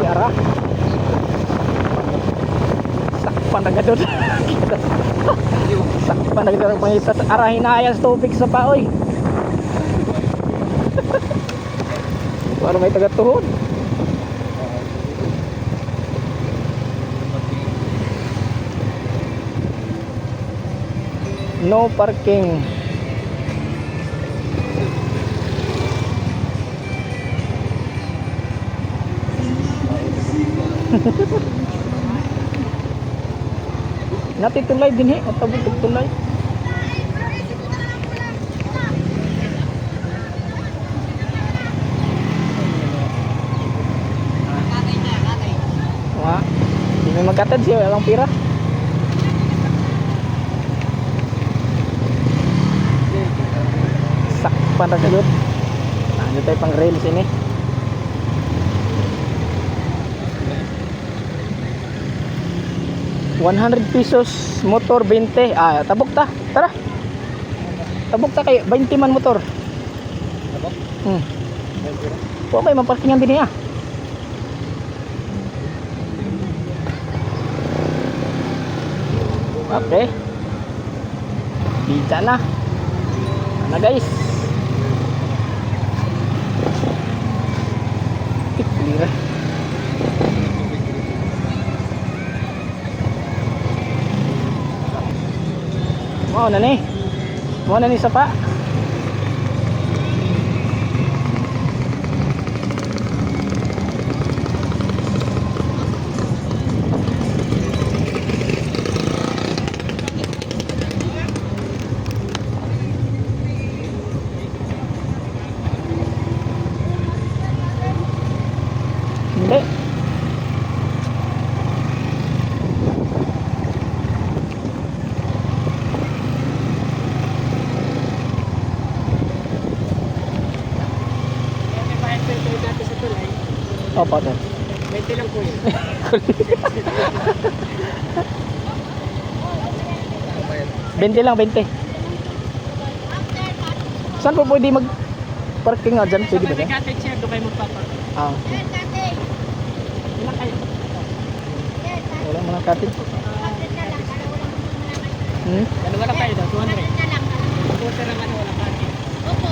ara. Sakpan na gadod. Sakpan na gadod pangita sa ara, hinayas tubig sa paoy. Para may taga-tuhod. No parking. Natitulay din at tabog tulay. Wah, di may magkatad siya, walang pira. Sakpan na kayo. Ano tayo pang rails ini? ₱100 motor 20. Ah, tabok ta. Tara. Tabok ta kay 20 man motor. Tabok? Okay, maparkingan din niya. Okay. Bisa na. Ano guys? Clear. Mau na ni sapa. Hindi. Opo, sir. 20 lang po yun. $20 lang, 20. Saan po pwede mag-parking nga dyan? Pwede ba dyan? Cottage siya, doon kayo magpapark. Ah, okay. Ilan kayo? Wala mo ng cottage. Dalawa lang kayo daw, 200. Scooter ang ano, walang parking. Opo,